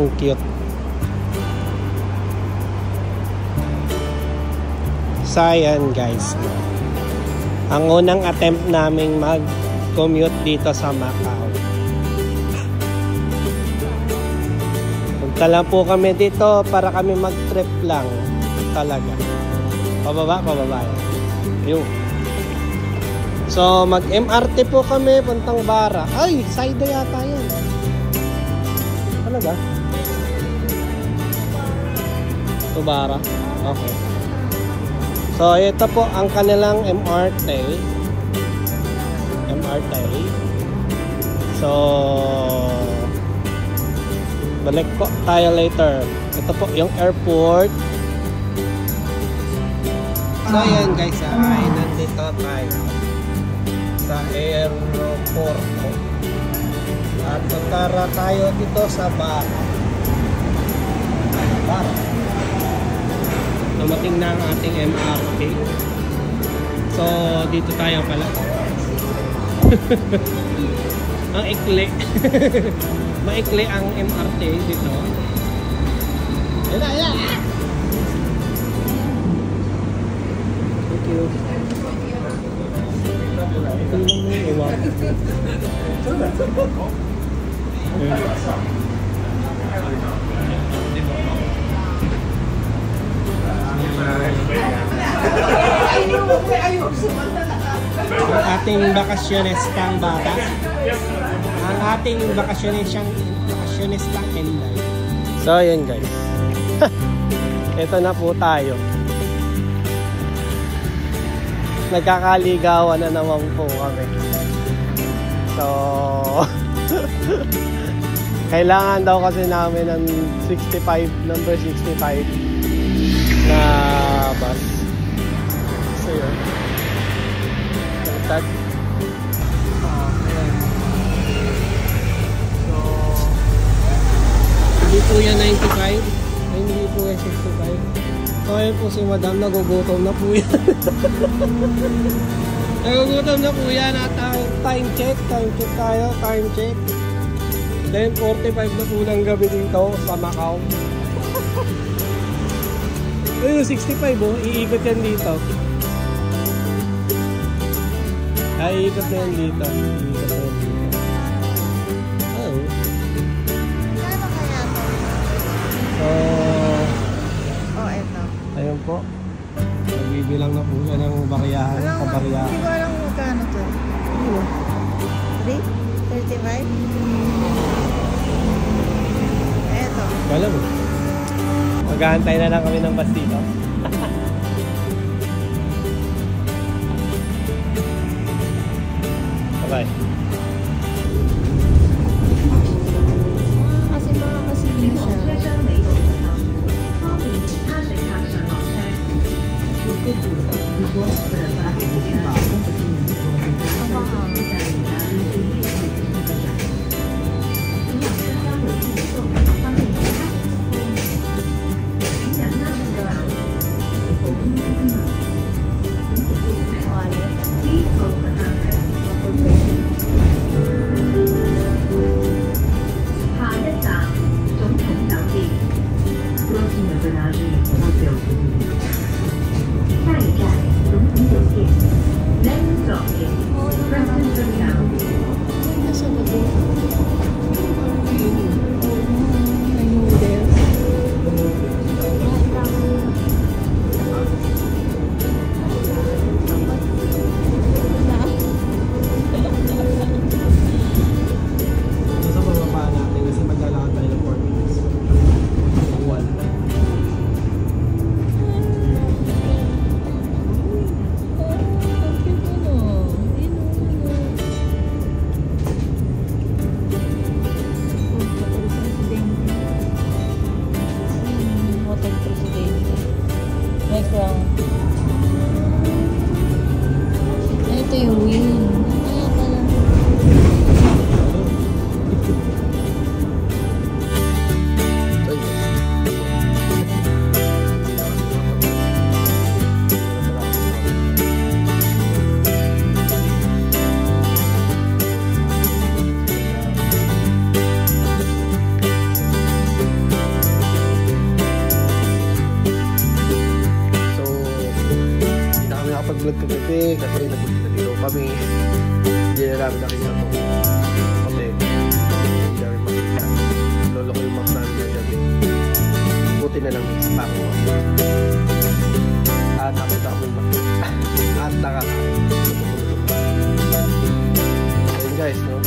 Ang cute. So ayan guys, ang unang attempt naming mag-commute dito sa Macau. Punta lang po kami dito para kami mag-trip lang talaga. Pababa yun. So mag-MRT po kami puntang Bara. Ay, Saida yata yan. Talaga? To Bara? Okay. So ito po ang kanilang MRT. So balik po tayo later. Ito po yung airport. So ayan guys, ay nandito tayo sa airport po. At magkara tayo dito sa Bara. Dumating na ang ating MRT. So dito tayo pala. Ang ikli. Maikli ang MRT dito. Ayan. Thank you. Ang ating bakasyonistang bata. Ang ating bakasyonistang Inday. So yun guys. Ito na po tayo. Nagkakaligawan na naman po kami. So kailangan daw kasi namin ng 65, number 65 na bus. So yun. Tag. So hindi po yan 95. Hindi po yan 65. So ayun po si madam, nagugutom na po yan. Nagugutom na po yan at time check tayo, time check. Then 45 na po ng gabi dito sa Macau. Ayun, 65 oh, iikot yan dito. Ay, iikot na yan dito. Oh. Kano kaya to? So, ito. ayun po. Nagbibilang na po siya ng bariyahan, kabariyahan. Hindi ko alam kung kano to. 3? 35? Eto. Wala mo. Maghahantay na lang kami ng bus dito. Bye-bye. Kasi mga kasilin siya. Ito yung wing. Kaya pala. nakapag-vlog kagabi kasi nagulito kami. Hindi na namin nakita itong hotel. Hindi namin makita. Lolo ko yung map namin kagabi. Buti na lang may spa ko. At nakita ko yung map. At nakakain. Ayun guys, no?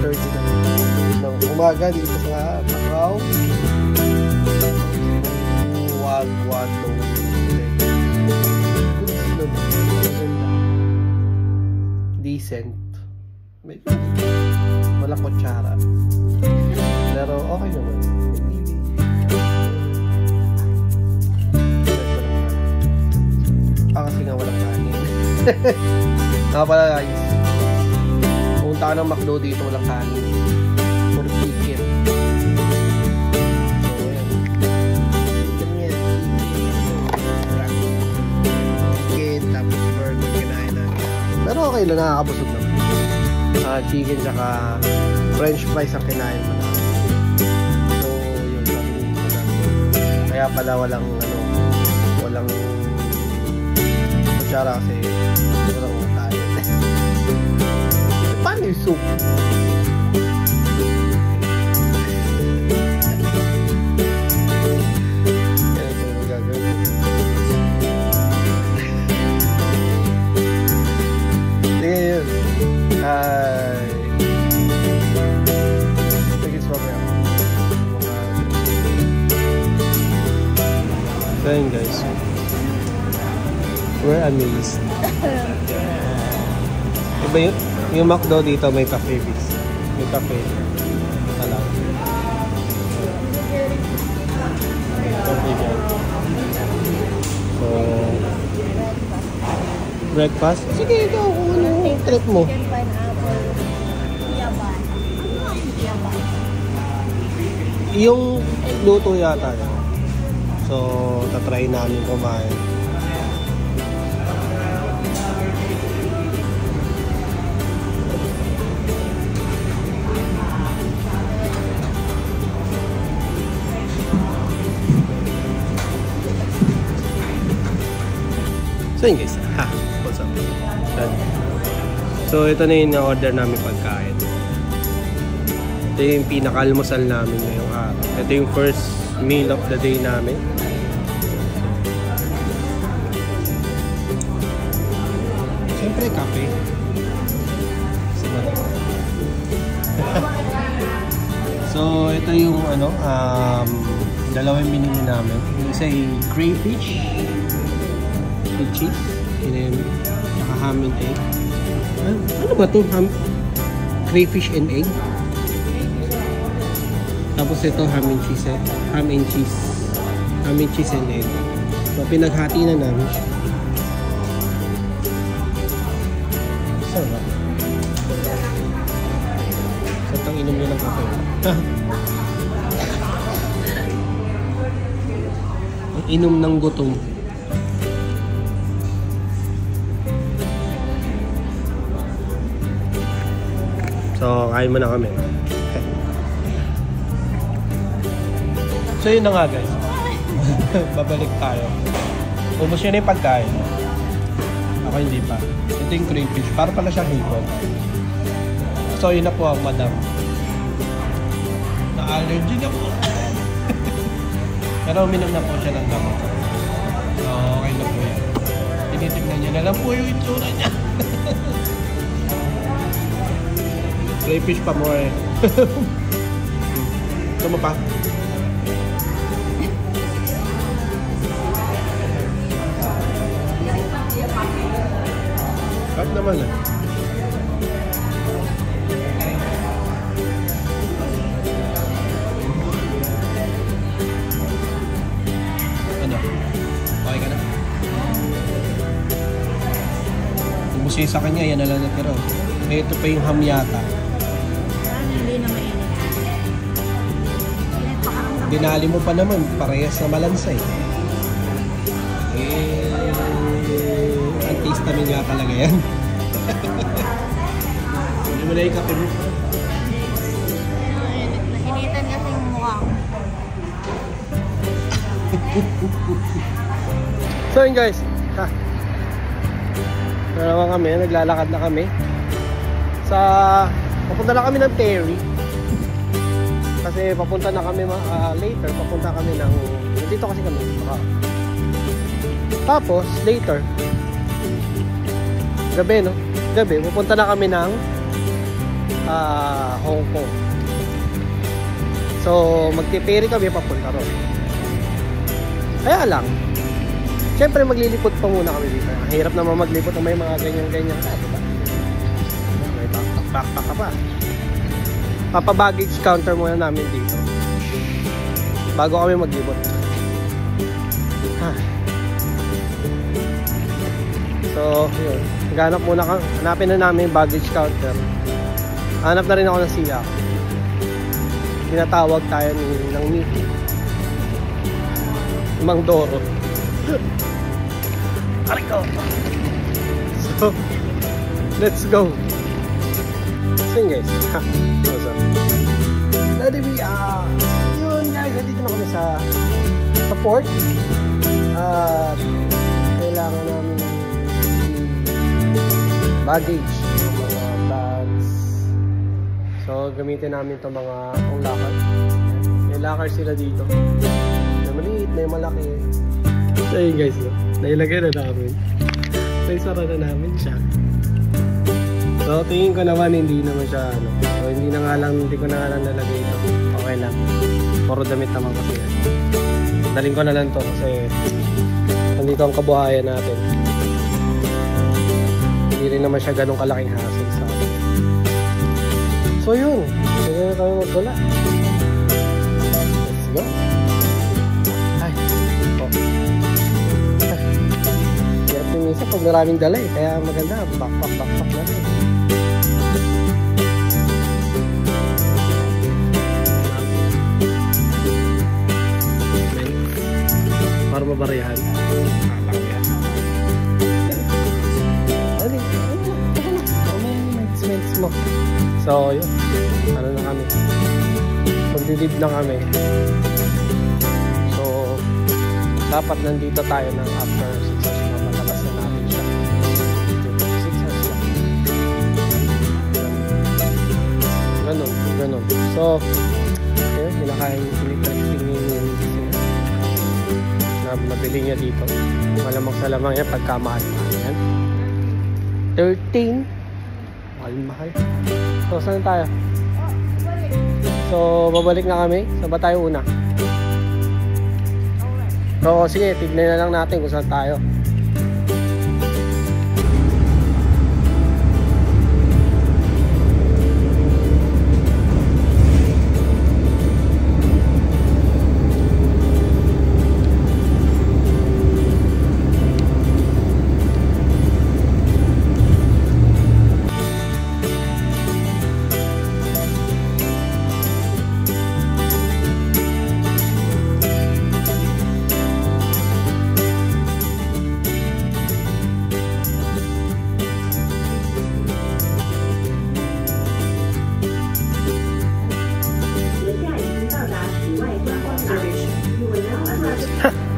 8:30 na ng umaga dito sa Macau. Wagwado. Decent. Medyo walang kutsara. Pero okay naman. Kasi nga walang kanin. Pala guys. Pumunta ka ng McDo dito, walang kanin. Puro chicken. So yan. Chicken, tapos burger, kinain na. Pero okay lang, nakakabusog naman. Chicken tsaka french fries ang kinain mo na. So yun, sabi ko na. Kaya pala walang kutsara kasi walang tayo. Paano yung soup? Kaya ito yung gagawin. Sige yun. Hi. Sige, swap yan. So yun guys. We're amazed. Iba yung McDo dito may cafe bis. May cafe. Alam. So, breakfast? Sige, ikaw kung ano yung trip mo. Yung luto yata. So, tatry namin kumain. So yun guys, what's up? So ito na yung order namin pagkain. Ito yung pinaka-almusal namin ngayong araw. Ito yung first meal of the day namin. Siyempre kape. So ito yung dalawang binili namin. Yung isa ay crayfish with cheese, and then ham and egg. Ano ba ito? Crayfish and egg. Tapos ito ham and cheese. Ham and cheese and egg. So pinaghati na namin siya. Sarap. So itong inom nyo ng kape. Ang inom ng gutom. So, kain mo na kami. So, yun na nga guys. Babalik tayo. Ubus yun na yung pagkain. Ako hindi pa. Ito yung crayfish. Para pala siyang hipon. So, yun na po ang madam. Na-allergy na po. Pero uminom na po siya ng gamot. So, okay na po yan. Tinitignan niya na lang po yung itsura niya. Crayfish pa mo eh. Ito mo pa. Sarap naman eh. Ano? Okay ka na? Umusin sa kanya, yan na lang natira. Ito pa yung ham yata. Dinali mo pa naman, parehas na malansa eh. Antihistamine nga talaga yan. Hindi mo na ikapin mo. Nakinitan kasi yung mukha ko. So yun guys, naman kami, naglalakad na kami papunta na kami ng Perry kasi papunta na kami later, papunta kami ng dito kasi kami tapos later gabi pupunta na kami ng Hong Kong. So magti-ferry kami papunta ron. Kaya lang siyempre maglilipot pa muna kami dito. Ang hirap naman maglipot na may mga ganyan-ganyan ka, diba? May backpack ka pa. Papa-baggage counter muna namin dito bago kami maglipot. So, yun. Hanapin na namin yung baggage counter. Hanap na rin ako ng siya. Tinatawag tayo ng meeting. Mang Doro. Ariko! So, let's go! So yun guys. What's up? Ready we are! Yun guys, nandito na kami sa port. Kailangan namin baggage, mga bags. So, gamitin namin itong mga locker. May locker sila dito. May maliit, may malaki. So, yun guys, nailagay na namin. So, isara na namin siya. So, tingin ko naman hindi naman siya, So, hindi ko na nga lang nalagay ito. Okay lang. Puro damit naman kasi yan. Daling ko na lang to kasi nandito ang kabuhayan natin. Hindi rin naman siya ganun kalaking hassle sa atin. So yun, sige na kami magdala. Let's go. Ay, kaya minsan pag maraming dala kaya maganda, backpack na rin. Para mabarihan. So, yun. Ano na kami? Magdidib na kami. So, dapat nandito tayo ng after 6 hours na matalabas na natin siya. 6 hours lang. Ganun. So, yun. Pinakain nabili niya dito. Malamang sa lamang yan pagkamahal-mahal yan. 13. Mahal. So, saan tayo? So, babalik na kami. Saan ba tayo una? So, sige, tignan na lang natin kung saan tayo.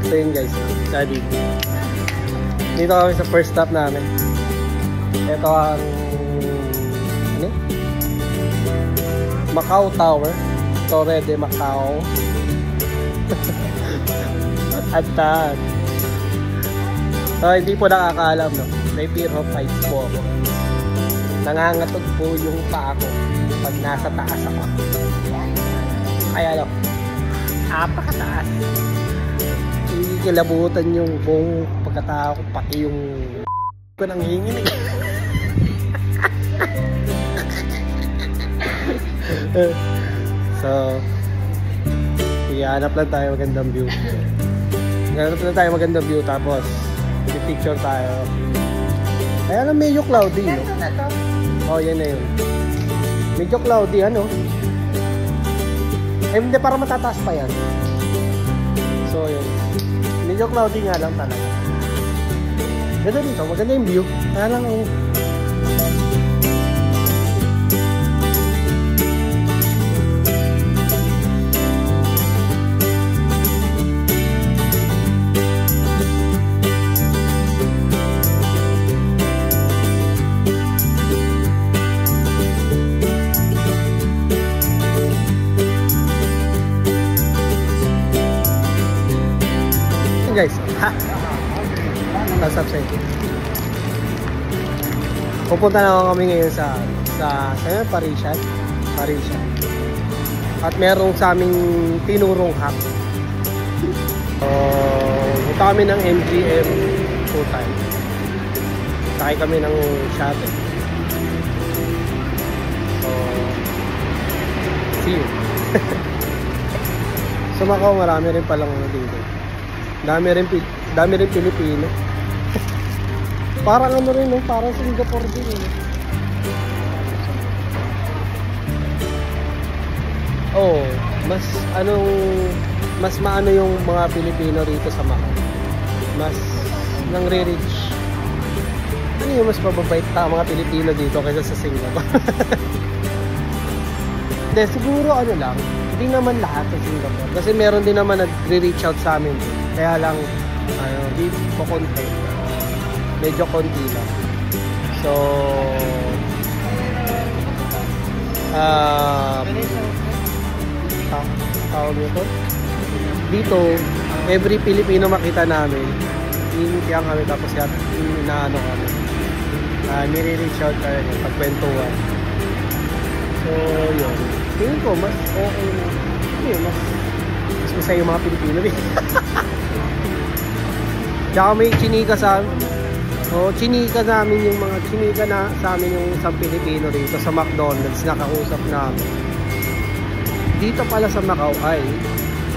So yun guys, study. Dito kami sa first stop namin. Ito ang Macau Tower, Torre de Macau. At so hindi po nakakaalam, no? May fear of heights po ako. Nangangatog po yung paa ko pag nasa taas ako. Kaya apakataas. Kilabutan yung buong pagkatao ko, pati yung ko nang hingin So, ihanap lang tayo magandang view. Tapos picture tayo. Kaya lang medyo cloudy, no? Oh, yan na yun. Medyo cloudy, ano? Hindi, para matataas pa yan. So, yun. Medyo cloudy nga lang talaga. Ganda dito, maganda yung view. Kaya lang, guys. Ha? What's up sa inyo? Pupunta na kami ngayon sa Parisian. At merong sa aming tinurong hub. Punta kami ng MGM full-time. Sakay kami ng shuttle. So, see you. Sa Macau, marami rin palang dito. Dami rin Pilipino. Parang ano rin, no? Parang Singapore din. Oh, mas maano yung mga Pilipino rito sa Macau. Mas nangre-reach. Ano yung mas mababait ta mga Pilipino dito kaysa sa Singapore? Hindi, siguro ano lang, hindi naman lahat sa Singapore. Kasi meron din naman nagre-reach out sa amin. Kaya lang, di po konti. Medyo konti lang. So, tawag nito dito, every Pilipino makita namin, initiyan kami, tapos inaano kami, nire-reach out tayo pagkwentuhan. So yun, tingin ko mas okay, mas masaya yung mga Pilipino din. Tsaka may chinika sa chinika namin yung mga chinika na sa amin yung isang Pilipino rito sa McDonald's, nakausap namin. Dito pala sa Macau ay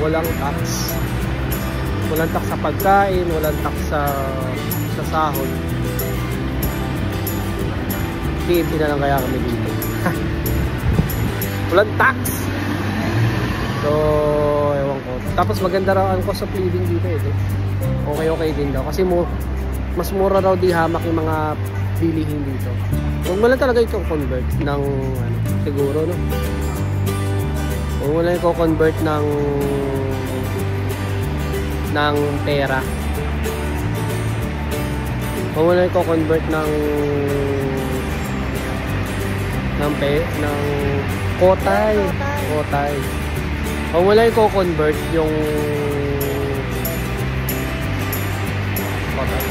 walang tax. Walang tax sa pagkain, walang tax sa sahod. PMP na lang kaya kami dito. Walang tax. So, ewan ko. Tapos maganda raw ang cost of living dito eh. Okay din daw. Kasi mas mura raw di hamak yung mga bilihin dito. Kung wala talaga itong convert ng siguro, no? Kung wala yung convert ng pera. Kung wala yung convert ng kotay. Kung wala yung convert yung kotay.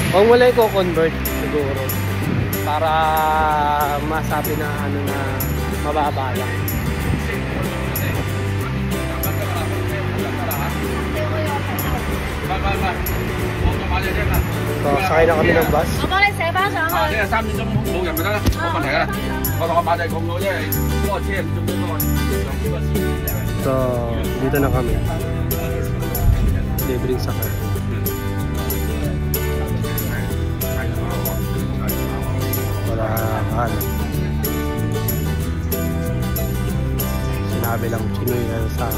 Kung wala yung convert siguro para masabi na na mababa lang. So, sakay na kami ng bus. So, dito na kami. Libreng sakay. Wala ano. Sinabi lang chinihan sa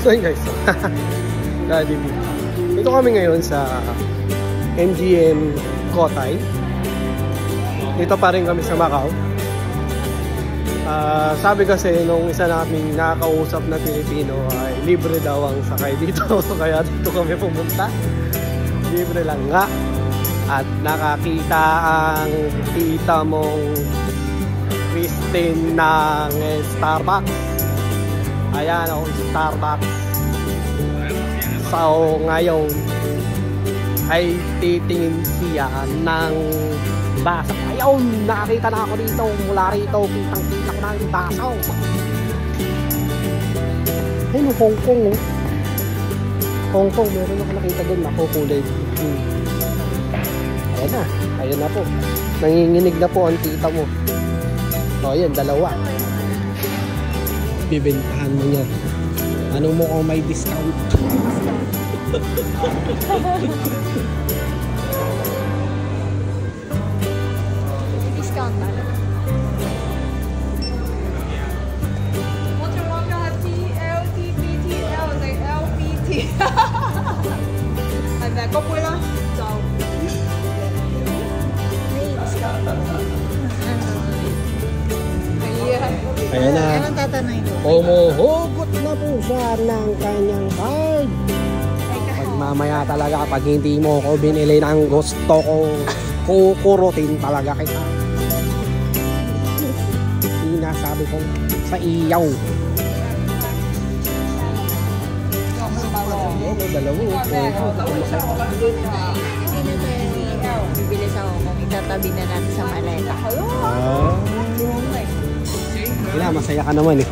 So yun guys, ito kami ngayon sa MGM Cotai. Dito pa rin kami sa Macau. Sabi kasi nung isa naming nakakausap na Pilipino ay libre daw ang sakay dito. Kaya dito kami pumunta. Libre lang nga. At nakakita ang tita mong Christine ng Starbucks. Ayan ako, Starbucks. So ngayon ay titingin siya ng baso. Ayun, nakakita na ako dito. Mula rito, kitang-kita ko na yung baso. Ayun, Hong Kong. Hong Kong, meron ako nakita doon. Nakukulay. Ayan na po. Nanginginig na po ang tita mo. O, ayan, dalawa. Bibentahan mo niya. Anong mo kung may discount? Discount na. Ayan na. Anong tatanungin ko? Humuhugot na po siya ng kanyang card. Pag mamaya talaga, pag hindi mo ko binili ng gusto ko, kukurutin talaga kita. Sinasabi ko sa iyaw. May dalawa. Bibili sa Hong Kong, itatabi na natin sa maleta. Wala, masaya ka naman eh.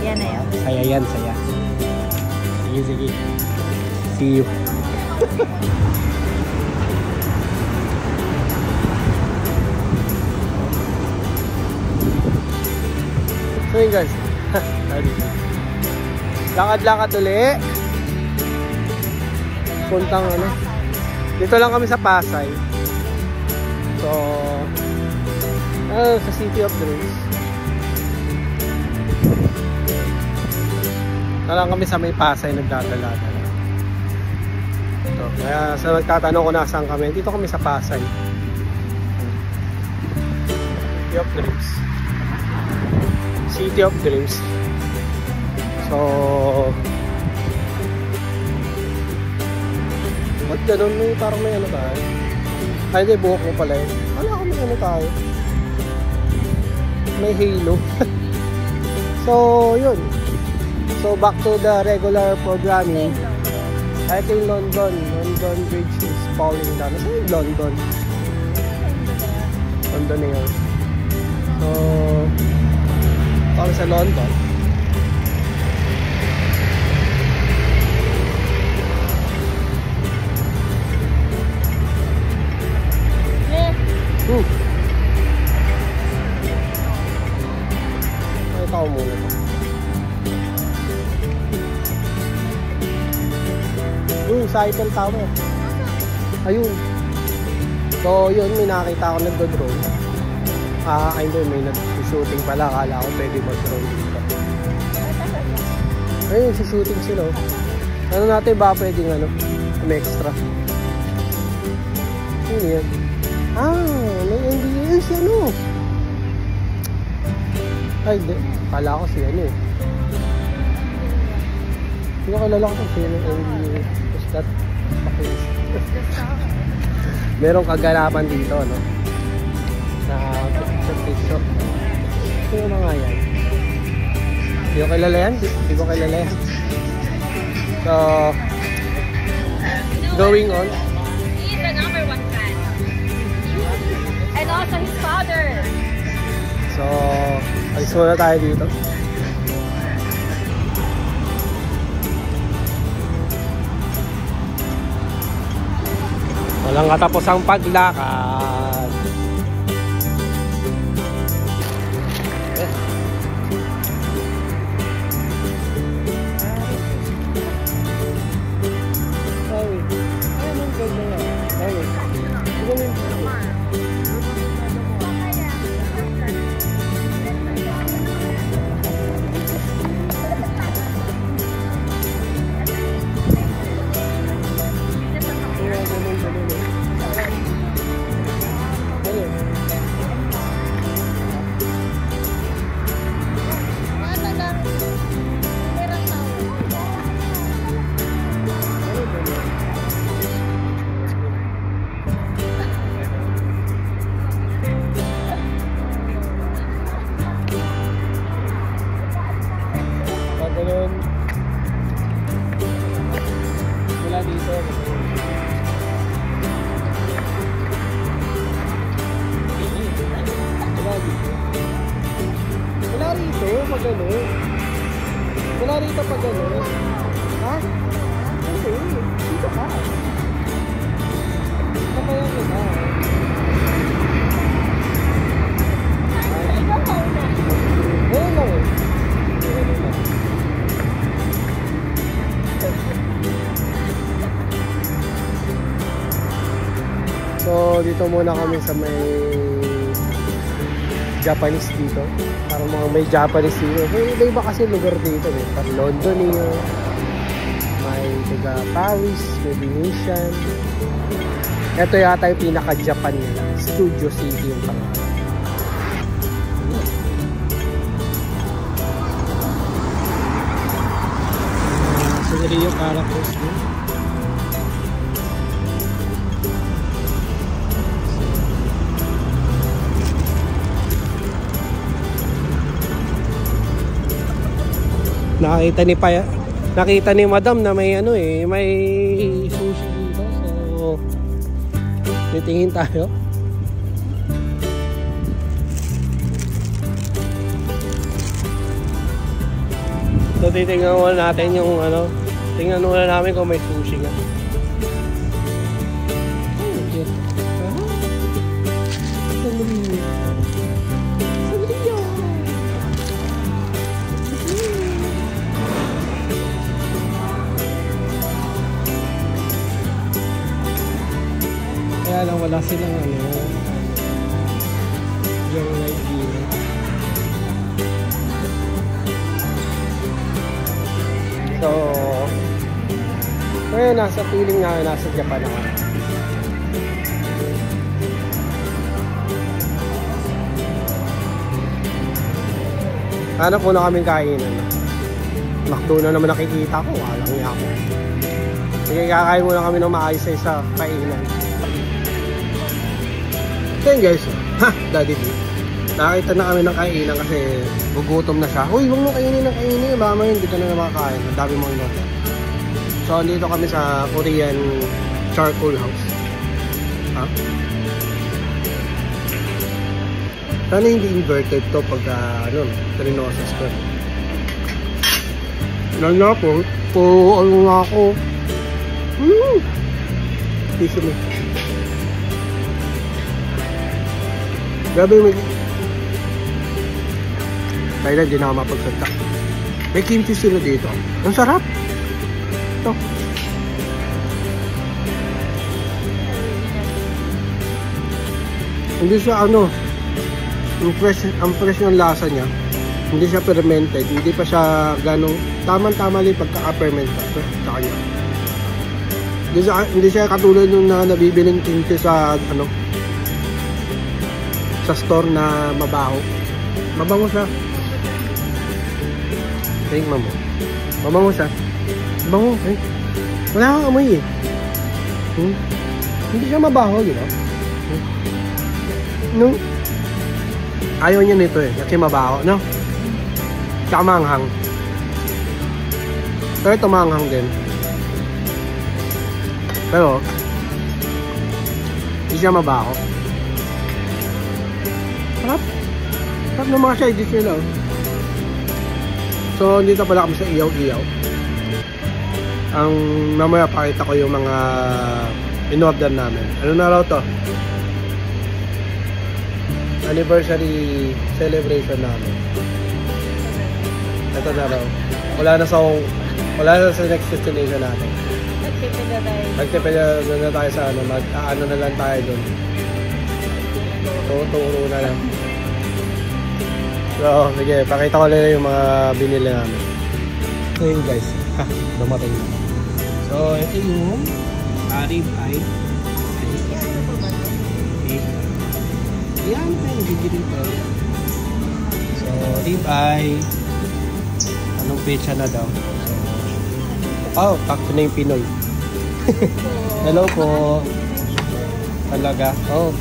Yan na yan. Saya yan, saya. Sige, sige. See you. So yun guys. Lakad-lakad uli. Puntang ano. Dito lang kami sa Pasay. So sa City of Dreams. Talang kami sa may Pasay nagdadala-dala. So, kaya sa nagtatanong ko nasaan kami, dito kami sa Pasay. City of Dreams. City of Dreams. So ba't ganun? May parang may ano tayo? Ay hindi, buhok mo pala yun. Wala ko may ano tayo. May halo. So yun. So back to the regular programming. I think London Bridge is falling down. Saan yung London? London na yun. So kami sa London. Ay, tao muna ito. Cycle tower. Ayun. So yun, may nakita ako nagdo-drone. Hindi, may nag-shooting pala. Akala ko pwede mag-drone dito. Ayun, shooting sila. Ano natin ba pwedeng ano? Extra. Ano yan? May NDS ano? Ay, hindi. Kala ko si ano eh. Hindi ko kilala ko si ano NDS. Is that package? Merong kaganapan dito, no? Na picture. Sino na nga yan? Hindi ko kilala yan? Hindi ko kilala yan. So, going on. He's the #1 fan. And also his father. So, alis muna tayo dito. Walang katapos ang paglakad. Wala dito. Wala rito pag ano. Wala rito pag ano. Ha? Hindi. Dito ka. Kapayan ko na. Ayun lang eh. So dito muna kami sa may Japanese dito. Parang mga may Japanese dito. May iba kasi lugar dito eh. Parang London yun. May taga Paris, may Venetian. Ito yata yung pinaka-Japan nila. Studio City yung pangalan. Rio Caracos din. Nakita ni Madam na may ano eh, may sushi dito. So titingin tayo. So titingnan muna natin yung ano, tingnan muna namin kung may sushi nga. Kaya lang wala silang ano, yung idea. So, ngayon nasa feeling na nasa Japan ako. Hanap muna kaming kainan. McDo na naman nakikita ko, walang niya ako. Sige, kakain muna kami ng maayos sa isa kainan. So yun guys, Daddy D. Nakita na kami ng kainan kasi gugutom na siya. Uy, huwag mo kainin ng kainin. Baka mo hindi ka na makakain. Ang dami mong inutin. So, andito kami sa Korean charcoal house. Ha? Sana hindi inverted to pagka, trinosis ko. Nala po. Ano nga ako. Piso mo. Grabe may... Kaya hindi na ako mapagsalta. May kimchi sila dito. Ang sarap. Ito. Hindi siya ano, ang fresh ng lasa niya. Hindi siya fermented. Hindi pa siya ganong tamang-tama lang pagka-ferment sa kanya. Hindi siya katulad nung nabibiling kimchi sa ano, sa store na mabaho. Mabango siya. Tingnan mo. Mabango siya. Mabango. Eh. Wala kang amoy eh. Hindi siya mabaho, di ba? No? Ayaw niya nito eh. Kasi mabaho, no? Tsaka manghang. Pero ito manghang din. Pero hindi siya mabaho. Sarap. Sarap ng mga side dish nila. So, dito pala kami sa iyaw-iyaw. Ang mamaya pakita ko yung mga in-order namin. Ano na raw to? Anniversary celebration namin. Ito na raw. Wala na sa next destination natin. Magtipid na tayo sa ano. Ano na lang tayo dun. Turo na lang. So, sige, pakita ko lang yung mga binili namin. So yun guys, dumating na. So, ito yung rib eye. Yan, nagigilin pa. So, rib eye. Anong pecha na daw? Oh, takto na yung Pinoy. Hello po. Talaga? Oh,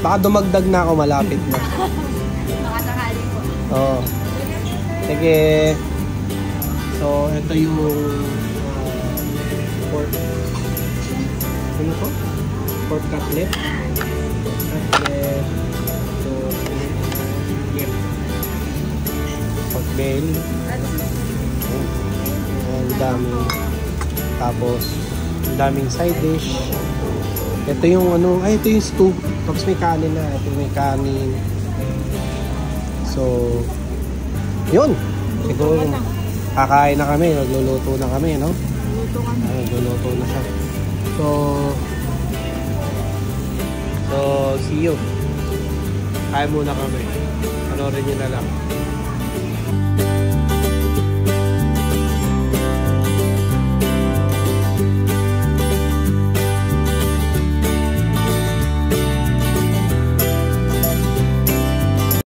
baka dumagdag na ako, malapit na. Oh. Sige. So, ito yung pork. Ano po? Pork cutlet. Cutlet. So, yeah. Pork belly. Ang dami. Tapos, ang daming side dish. Ito yung ano, ito yung stew. Tapos may kanin na. Ito may kanin. So, yun. Siguro kakain na kami, nagluluto na kami, no? Nagluluto na siya. So, see you. Kain muna kami. Panorin nyo na lang.